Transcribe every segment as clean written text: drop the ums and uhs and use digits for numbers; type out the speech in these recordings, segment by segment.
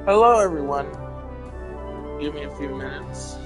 Hello, everyone. Give me a few minutes.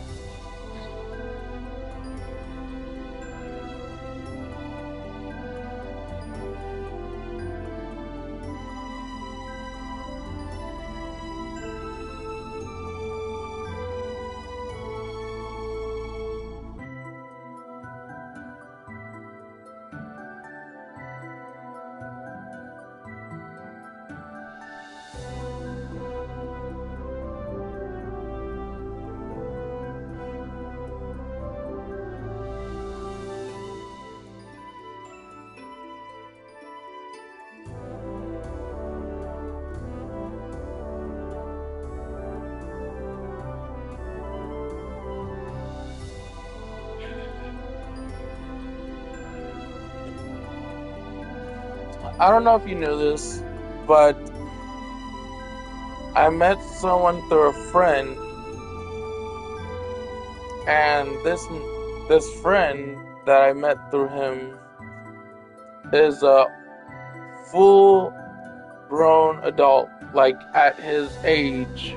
I don't know if you knew this, but I met someone through a friend, and this friend that I met through him is a full-grown adult, like at his age.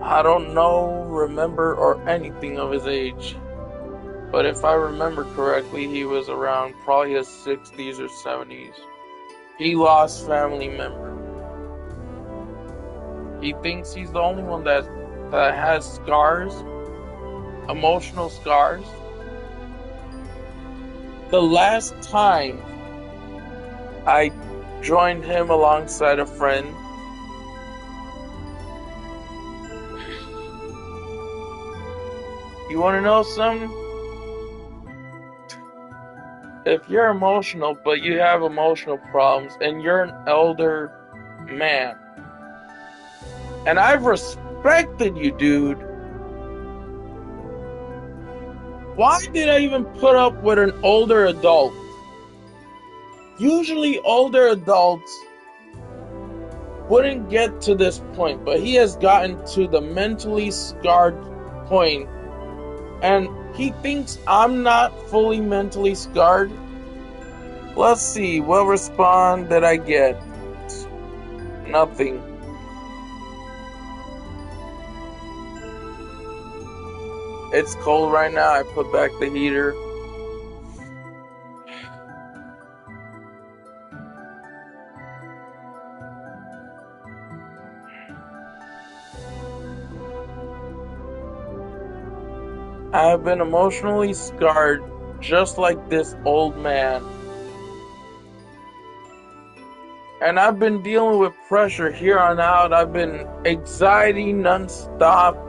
I don't know, remember, or anything of his age. But if I remember correctly, he was around probably his 60s or 70s. He lost family member. He thinks he's the only one that has scars, emotional scars. The last time I joined him alongside a friend, you want to know something? If you're emotional, but you have emotional problems, and you're an elder man, and I've respected you, dude, why did I even put up with an older adult? Usually, older adults wouldn't get to this point, but he has gotten to the mentally scarred point, and he thinks I'm not fully mentally scarred. Let's see, what response did I get? Nothing. It's cold right now. I put back the heater. I have been emotionally scarred just like this old man. And I've been dealing with pressure here on out. I've been anxiety nonstop.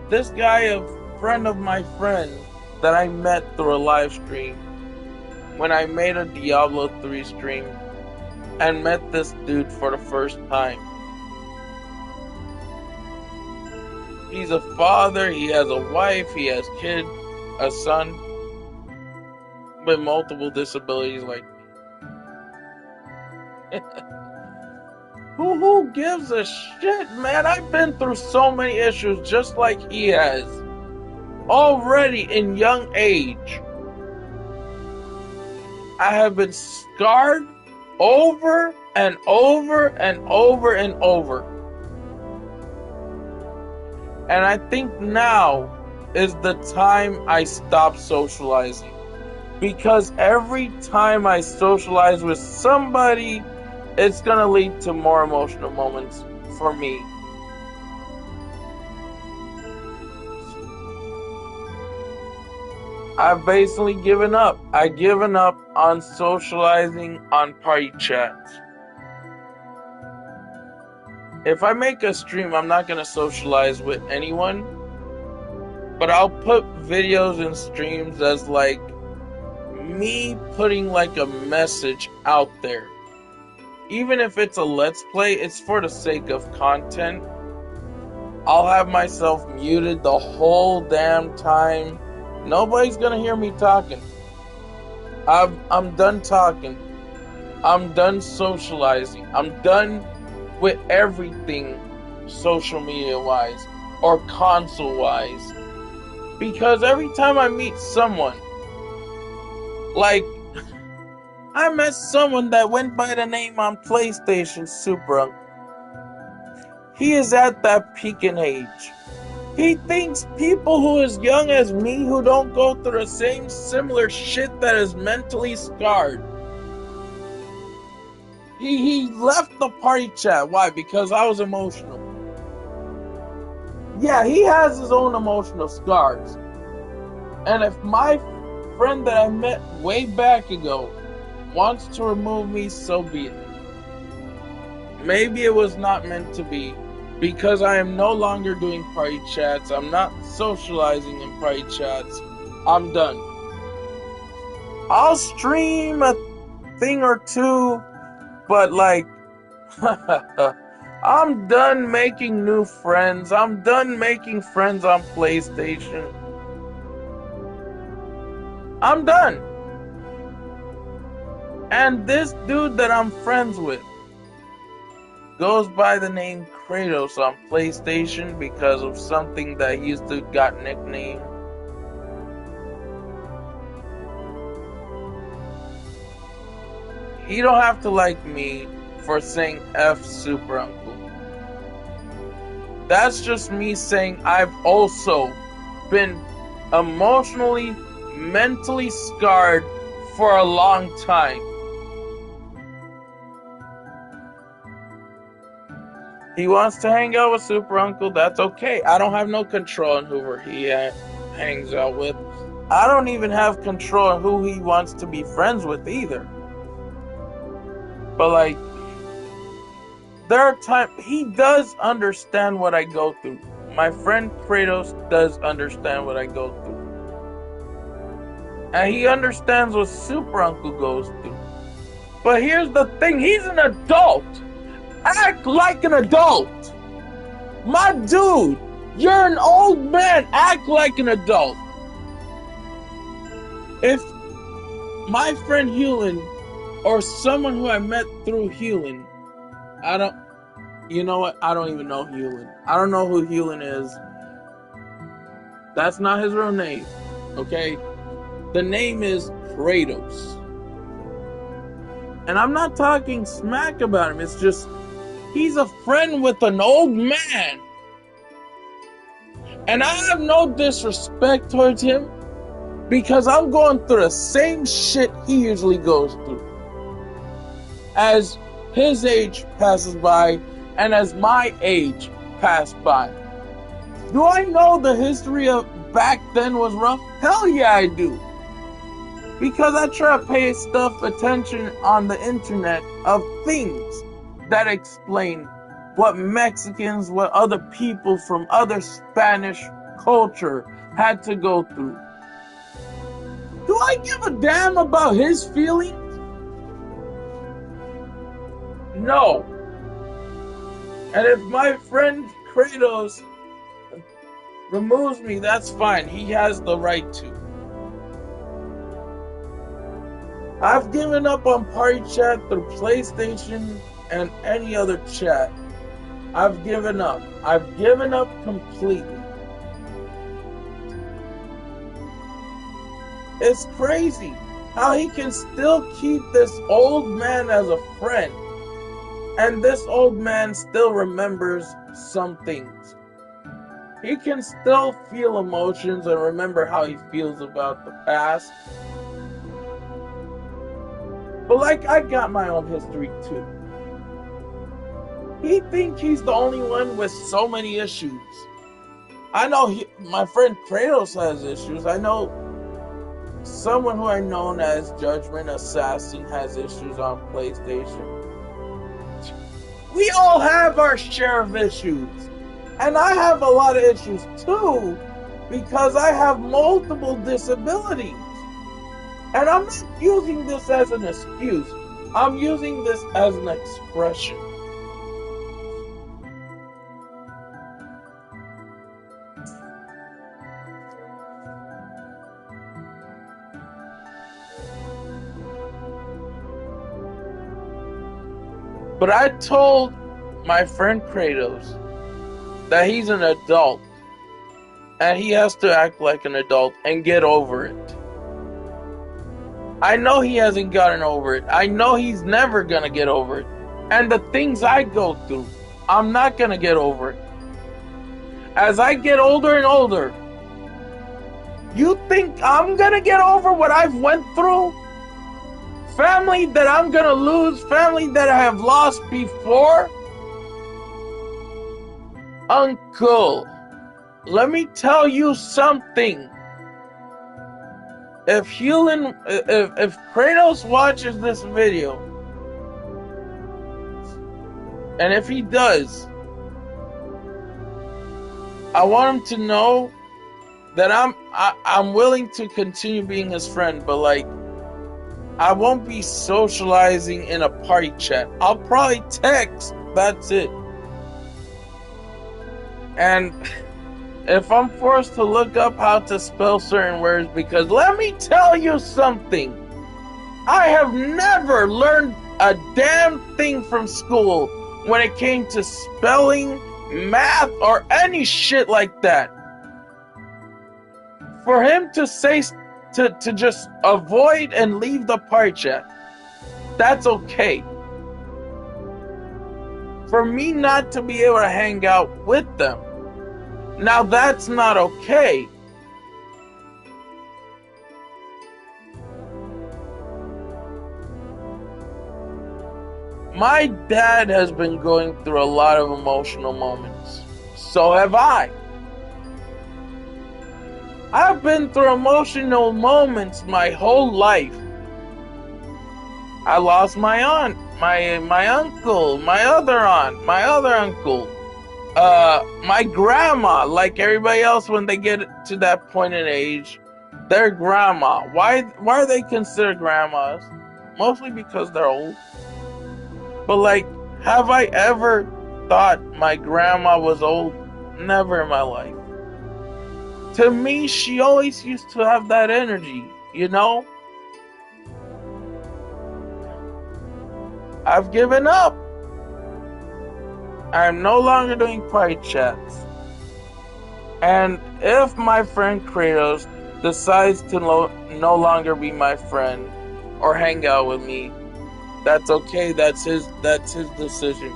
This guy, a friend of my friend that I met through a live stream when I made a Diablo 3 stream and met this dude for the first time. He's a father, he has a wife, he has kids, a son with multiple disabilities like who gives a shit, man? I've been through so many issues just like he has. Already in young age. I have been scarred over and over and over and over. And I think now is the time I stop socializing. Because every time I socialize with somebody, it's gonna lead to more emotional moments for me. I've basically given up. I've given up on socializing on party chats. If I make a stream, I'm not gonna socialize with anyone, but I'll put videos and streams as like me putting like a message out there. Even if it's a let's play, it's for the sake of content. I'll have myself muted the whole damn time. Nobody's gonna hear me talking. I'm done talking. I'm done socializing. I'm done with everything social media wise or console wise. Because every time I meet someone, like I met someone that went by the name on PlayStation Super Uncle. He is at that peak in age. He thinks people who as young as me who don't go through the same similar shit that is mentally scarred. He left the party chat. Why? Because I was emotional. Yeah, he has his own emotional scars. And if my friend that I met way back ago wants to remove me, so be it. Maybe it was not meant to be, because I am no longer doing party chats. I'm not socializing in party chats. I'm done. I'll stream a thing or two, but like, I'm done making new friends. I'm done making friends on PlayStation. I'm done. And this dude that I'm friends with goes by the name Kratos on PlayStation because of something that he used to got nicknamed. He don't have to like me for saying F Super Uncle. That's just me saying I've also been emotionally, mentally scarred for a long time. He wants to hang out with Super Uncle, that's okay. I don't have no control on who he hangs out with. I don't even have control on who he wants to be friends with either. But like, there are times he does understand what I go through. My friend Kratos does understand what I go through. And he understands what Super Uncle goes through. But here's the thing, he's an adult. Act like an adult. My dude, you're an old man. Act like an adult. If my friend Hewlin or someone who I met through Hewlin, you know what? I don't even know Hewlin. I don't know who Hewlin is. That's not his real name, okay? The name is Kratos. And I'm not talking smack about him. It's just, he's a friend with an old man. And I have no disrespect towards him because I'm going through the same shit he usually goes through. As his age passes by and as my age passed by. Do I know the history of back then was rough? Hell yeah, I do. Because I try to pay stuff attention on the internet of things that explain what Mexicans, what other people from other Spanish culture had to go through. Do I give a damn about his feelings? No. And if my friend Kratos removes me, that's fine. He has the right to. I've given up on party chat through PlayStation and any other chat. I've given up. I've given up completely. It's crazy how he can still keep this old man as a friend. And this old man still remembers some things. He can still feel emotions and remember how he feels about the past. But like, I got my own history too. He thinks he's the only one with so many issues. I know my friend Kratos has issues. I know someone who I know as Judgment Assassin has issues on PlayStation. We all have our share of issues. And I have a lot of issues too, because I have multiple disabilities. And I'm not using this as an excuse. I'm using this as an expression. But I told my friend Kratos that he's an adult and he has to act like an adult and get over it. I know he hasn't gotten over it. I know he's never gonna get over it. And the things I go through, I'm not gonna get over it. As I get older and older, you think I'm gonna get over what I've went through? Family that I'm gonna lose, family that I have lost before? Uncle, let me tell you something. If Kratos watches this video, and if he does, I want him to know that I'm willing to continue being his friend, but like, I won't be socializing in a party chat. I'll probably text. That's it. And if I'm forced to look up how to spell certain words, because let me tell you something, I have never learned a damn thing from school when it came to spelling, math, or any shit like that. For him to say to just avoid and leave the party chat, that's okay. For me not to be able to hang out with them, now that's not okay. My dad has been going through a lot of emotional moments. So have I. I've been through emotional moments my whole life. I lost my aunt, my uncle, my other aunt, my other uncle, my grandma. Like everybody else, when they get to that point in age, their grandma. Why are they considered grandmas? Mostly because they're old. But like, have I ever thought my grandma was old? Never in my life. To me, she always used to have that energy, you know? I've given up. I'm no longer doing party chats. And if my friend Kratos decides to no longer be my friend or hang out with me, that's okay. That's his decision.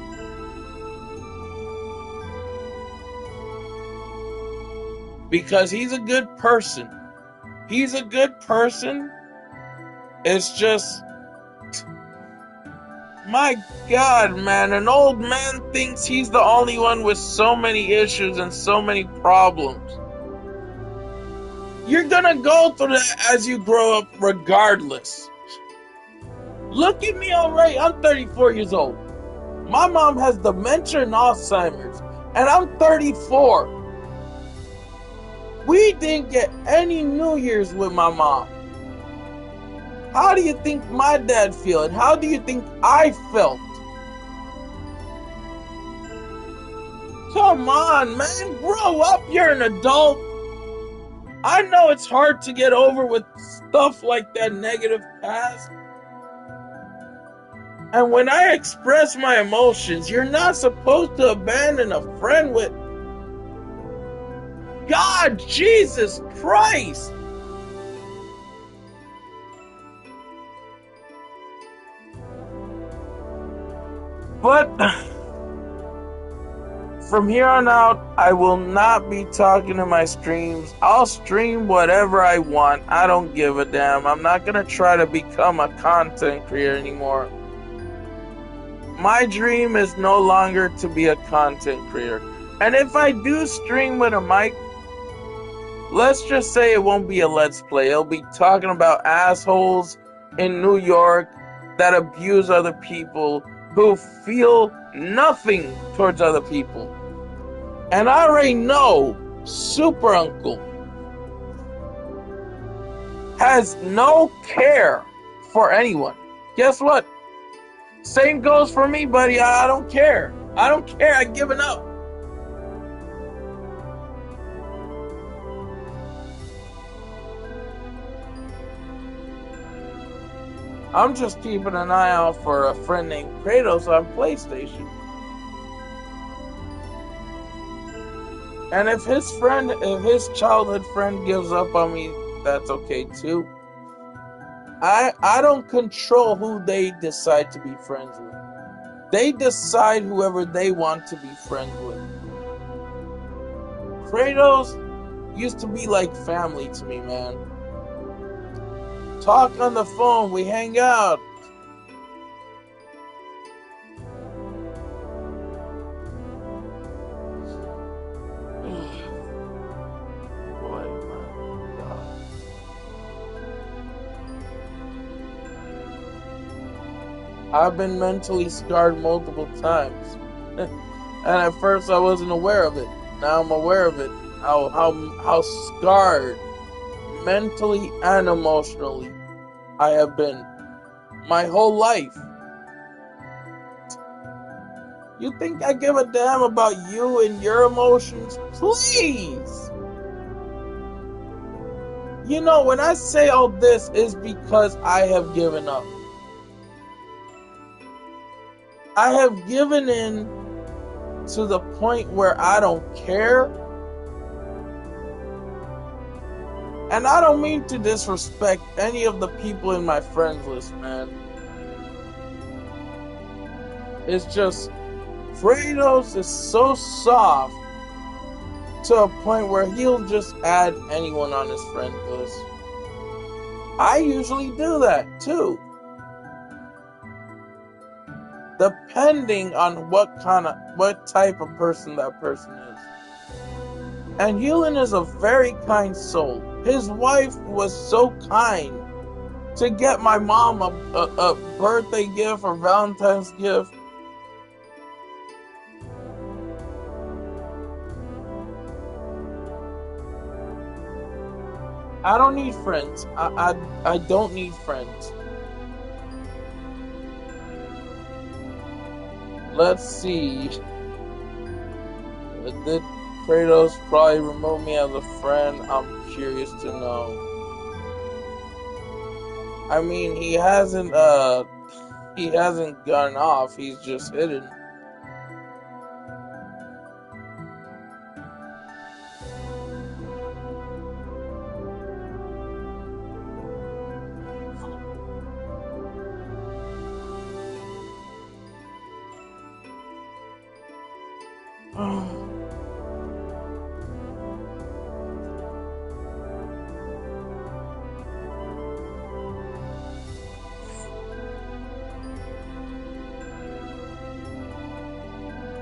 Because he's a good person. He's a good person. It's just, my God, man, an old man thinks he's the only one with so many issues and so many problems. You're gonna go through that as you grow up regardless. Look at me already. I'm 34 years old. My mom has dementia and Alzheimer's, and I'm 34. We didn't get any New Year's with my mom. How do you think my dad felt? How do you think I felt? Come on, man. Grow up. You're an adult. I know it's hard to get over with stuff like that negative past. And when I express my emotions, you're not supposed to abandon a friend with... God, Jesus Christ! But from here on out, I will not be talking in my streams. I'll stream whatever I want. I don't give a damn. I'm not gonna try to become a content creator anymore. My dream is no longer to be a content creator. And if I do stream with a mic, let's just say it won't be a let's play. It'll be talking about assholes in New York that abuse other people, who feel nothing towards other people. And I already know Super Uncle has no care for anyone. Guess what? Same goes for me, buddy. I don't care. I don't care. I've given up. I'm just keeping an eye out for a friend named Kratos on PlayStation. And if his childhood friend gives up on me, that's okay too. I don't control who they decide to be friends with. They decide whoever they want to be friends with. Kratos used to be like family to me, man. Talk on the phone, we hang out. Boy, my God. I've been mentally scarred multiple times. And at first I wasn't aware of it. Now I'm aware of it. How scarred mentally and emotionally I have been my whole life. You think I give a damn about you and your emotions? Please! You know, when I say all this is because I have given up. I have given in to the point where I don't care. And I don't mean to disrespect any of the people in my friends list, man. It's just, Kratos is so soft to a point where he'll just add anyone on his friend list. I usually do that too. Depending on what type of person that person is. And Hewlin is a very kind soul. His wife was so kind to get my mom a birthday gift or Valentine's gift. I don't need friends. I don't need friends. Let's see. Did Kratos probably remove me as a friend? I'm curious to know. I mean, he hasn't gone off. He's just hidden.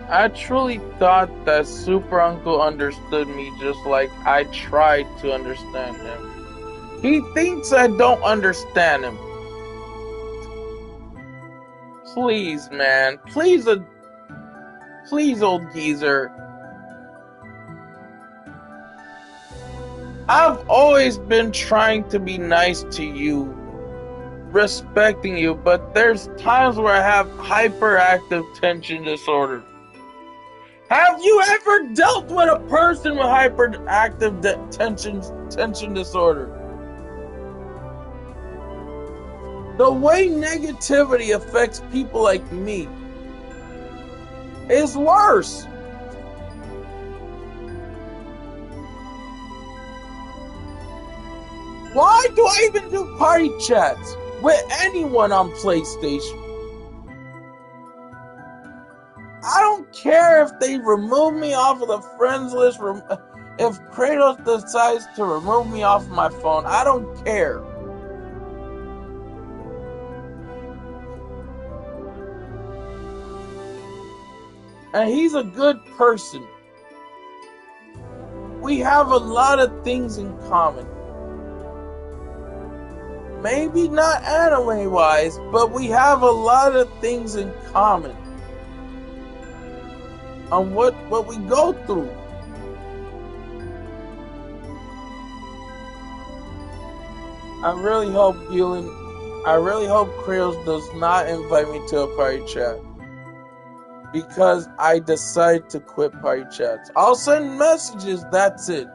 I truly thought that Super Uncle understood me just like I tried to understand him. He thinks I don't understand him. Please, man. Please, old geezer. I've always been trying to be nice to you, respecting you, but there's times where I have hyperactive tension disorder. Have you ever dealt with a person with hyperactive tension disorder? The way negativity affects people like me is worse. Why do I even do party chats with anyone on PlayStation? I don't care if they remove me off of the friends list, if Kratos decides to remove me off of my phone, I don't care. And he's a good person. We have a lot of things in common. Maybe not anime-wise, but we have a lot of things in common. On what we go through. I really hope Kratos does not invite me to a party chat. Because I decide to quit party chats. I'll send messages, that's it.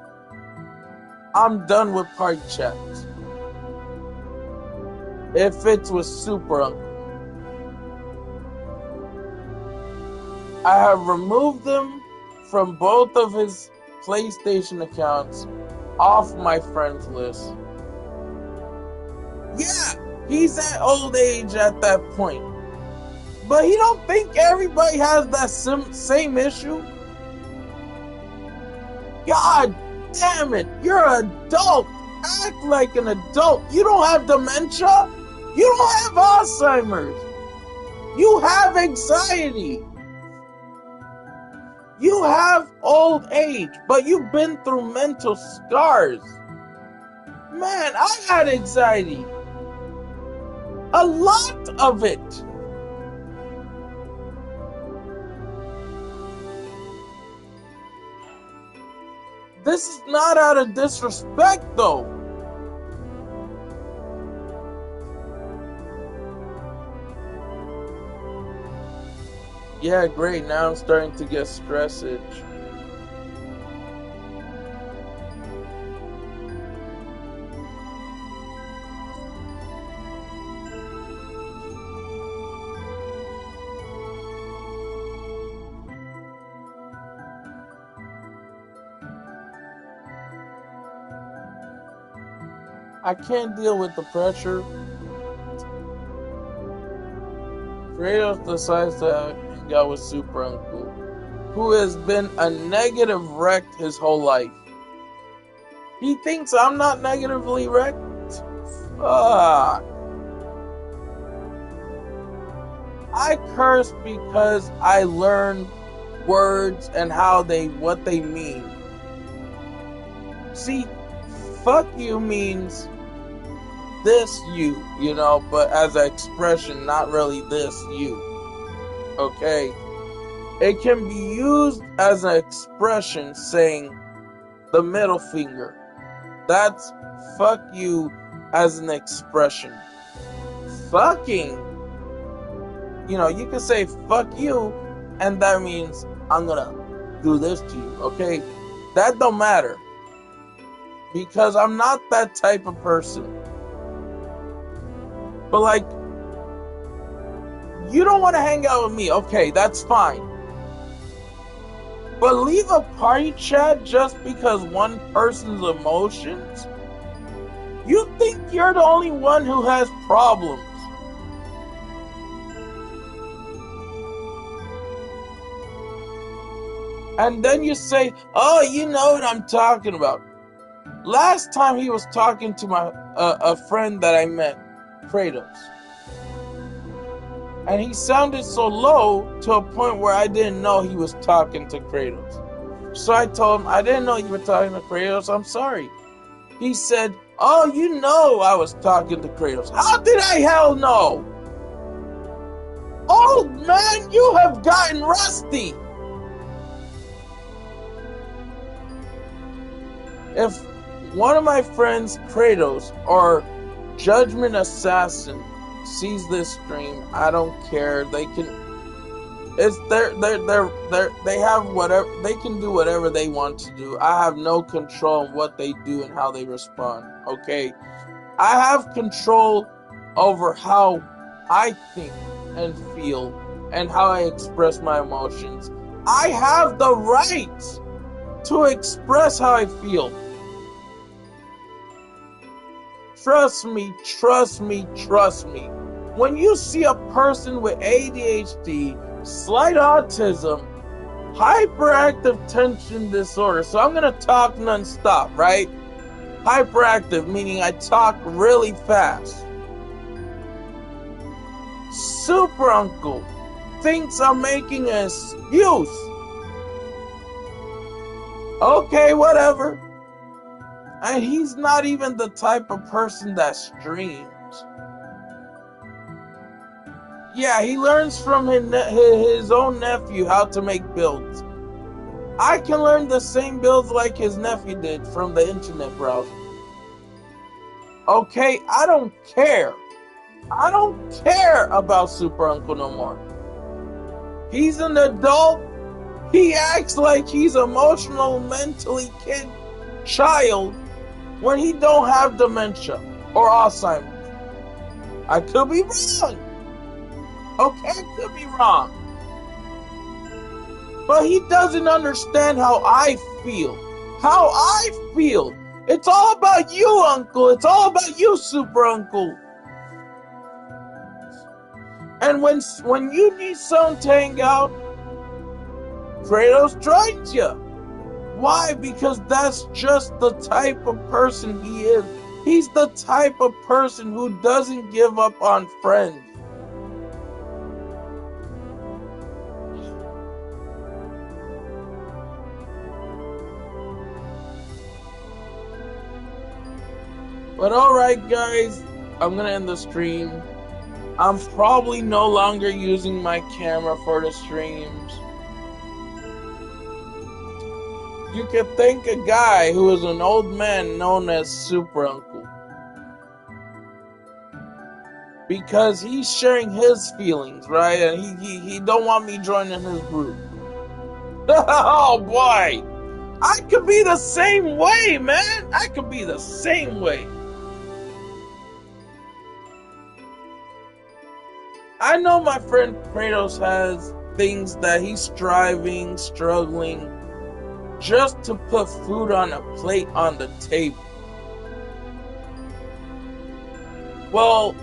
I'm done with party chats. If it's with Super Uncle. I have removed them from both of his PlayStation accounts off my friends list. Yeah, He's at old age at that point. But he don't think everybody has that same issue. God damn it, you're an adult. Act like an adult. You don't have dementia. You don't have Alzheimer's. You have anxiety. You have old age, but you've been through mental scars. Man, I had anxiety. A lot of it. This is not out of disrespect, though. Yeah, great. Now I'm starting to get stress itch. I can't deal with the pressure. Kratos decides to hang out with Super Uncle, who has been a negative wreck his whole life. He thinks I'm not negatively wrecked? Fuck. I curse because I learned words and what they mean. See, fuck you means this you know, but as an expression, not really this you. Okay? It can be used as an expression saying the middle finger. That's fuck you as an expression. Fucking, you can say fuck you, and that means I'm gonna do this to you, okay? That don't matter. Because I'm not that type of person. But like, you don't want to hang out with me, okay, that's fine. But leave a party chat just because one person's emotions? You think you're the only one who has problems. And then you say, oh, you know what I'm talking about. Last time he was talking to a friend that I met, Kratos. And he sounded so low to a point where I didn't know he was talking to Kratos. So I told him, I didn't know you were talking to Kratos, I'm sorry. He said, oh, you know I was talking to Kratos. How did I hell know? Old man, you have gotten rusty. If one of my friends, Kratos, or Judgment Assassin, sees this stream, I don't care. They can. They have whatever. They can do whatever they want to do. I have no control on what they do and how they respond. Okay, I have control over how I think and feel and how I express my emotions. I have the right to express how I feel. Trust me, trust me, trust me. When you see a person with ADHD, slight autism, hyperactive tension disorder, so I'm going to talk non-stop, right? Hyperactive, meaning I talk really fast. Super Uncle thinks I'm making an excuse. Okay, whatever. And he's not even the type of person that streams. Yeah, he learns from his own nephew how to make builds. I can learn the same builds like his nephew did from the internet browser. Okay, I don't care. I don't care about Super Uncle no more. He's an adult. He acts like he's emotional, mentally child when he don't have dementia or Alzheimer's. I could be wrong. Okay, I could be wrong. But he doesn't understand how I feel. How I feel. It's all about you, Uncle. It's all about you, Super Uncle. And when you need someone to hang out, Kratos joins you. Why? Because that's just the type of person he is. He's the type of person who doesn't give up on friends. But alright guys, I'm gonna end the stream. I'm probably no longer using my camera for the streams. You can thank a guy who is an old man known as Super Uncle. Because he's sharing his feelings, right? And he don't want me joining his group. Oh boy! I could be the same way, man! I could be the same way. I know my friend Kratos has things that he's struggling, just to put food on a plate on the table. Well,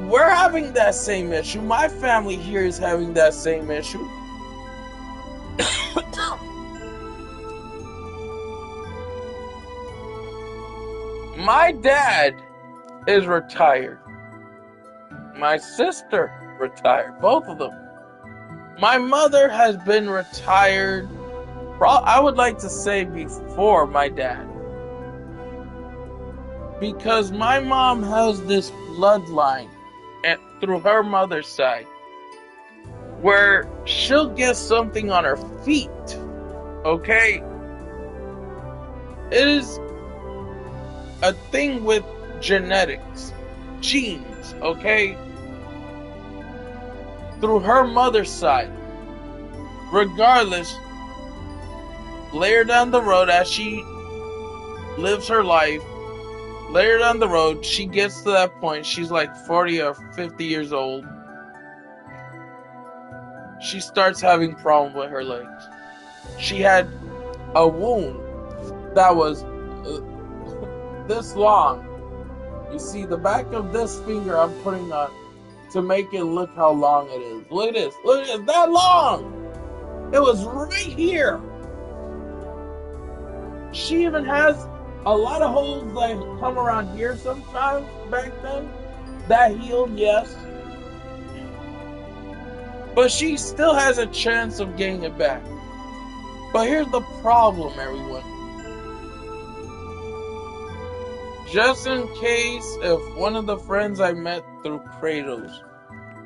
we're having that same issue. My family here is having that same issue. My dad is retired. My sister retired, both of them. My mother has been retired, I would like to say before my dad. Because my mom has this bloodline through her mother's side where she'll get something on her feet, okay? It is a thing with genetics, genes, okay? Through her mother's side. Regardless, later down the road, as she lives her life, later down the road, she gets to that point, she's like 40 or 50 years old. She starts having problems with her legs. She had a wound that was this long. You see, the back of this finger I'm putting on to make it look how long it is. Look at this. Look at it. That long. It was right here. She even has a lot of holes that come around here sometimes back then. That healed, yes. But she still has a chance of getting it back. But here's the problem, everyone. Just in case if one of the friends I met through Kratos,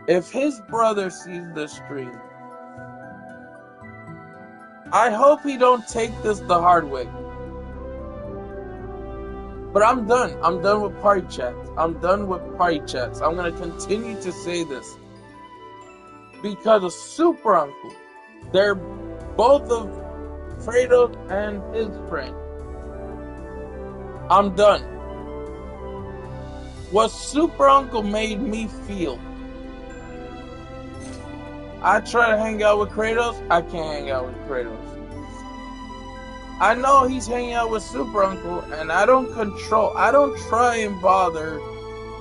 if his brother sees this stream, I hope he don't take this the hard way. But I'm done. I'm done with party chats. I'm done with party chats. I'm going to continue to say this. Because of Super Uncle, they're both of Kratos and his friend. I'm done. What Super Uncle made me feel. I try to hang out with Kratos, I can't hang out with Kratos. I know he's hanging out with Super Uncle, and I don't try and bother,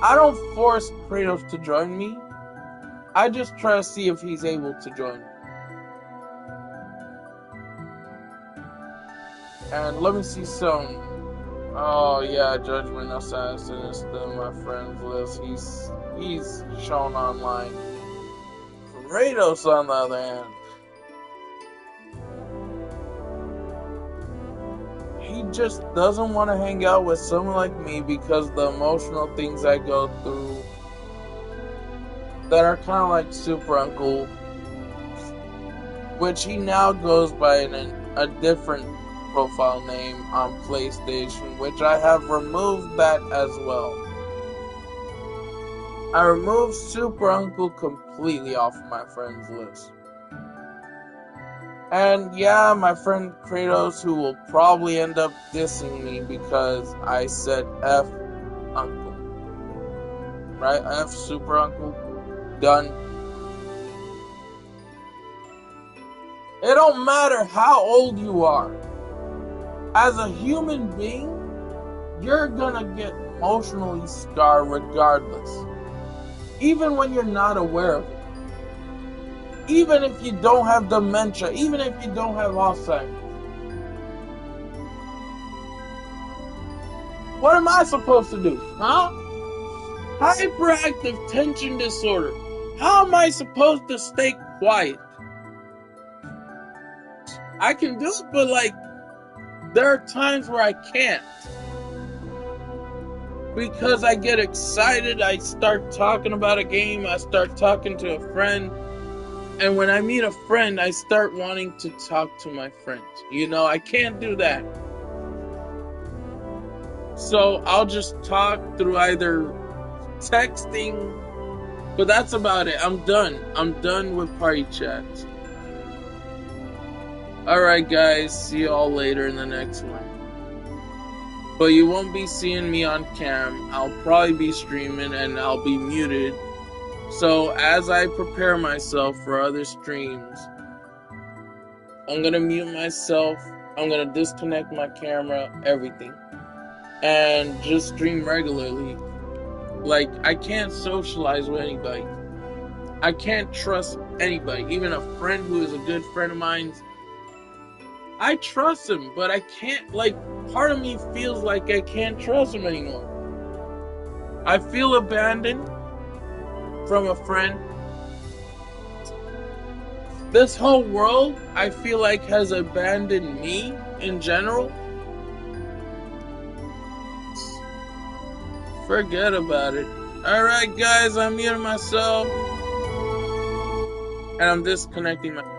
I don't force Kratos to join me. I just try to see if he's able to join me. And let me see some. Oh yeah, Judgment Assassin is still my friends list. He's shown online. Kratos, on the other hand, he just doesn't want to hang out with someone like me because the emotional things I go through that are kind of like Super Uncle, which he now goes by a different profile name on PlayStation, which I have removed that as well. I removed Super Uncle completely off of my friends list. And yeah, my friend Kratos, who will probably end up dissing me because I said F Uncle. Right? F Super Uncle. Done. It don't matter how old you are. As a human being, you're gonna get emotionally scarred regardless. Even when you're not aware of it. Even if you don't have dementia, even if you don't have Alzheimer's. What am I supposed to do? Huh? Hyperactive tension disorder. How am I supposed to stay quiet? I can do it, but like, there are times where I can't. Because I get excited, I start talking about a game, I start talking to a friend. And when I meet a friend, I start wanting to talk to my friend. You know, I can't do that. So I'll just talk through either texting, but that's about it. I'm done. I'm done with party chats. Alright guys, see you all later in the next one. But you won't be seeing me on cam. I'll probably be streaming and I'll be muted. So as I prepare myself for other streams, I'm gonna mute myself, I'm gonna disconnect my camera, everything. And just stream regularly. Like, I can't socialize with anybody. I can't trust anybody. Even a friend who is a good friend of mine, I trust him, but I can't, like, part of me feels like I can't trust him anymore. I feel abandoned from a friend. This whole world, I feel like, has abandoned me in general. Forget about it. Alright guys, I'm muting myself. And I'm disconnecting my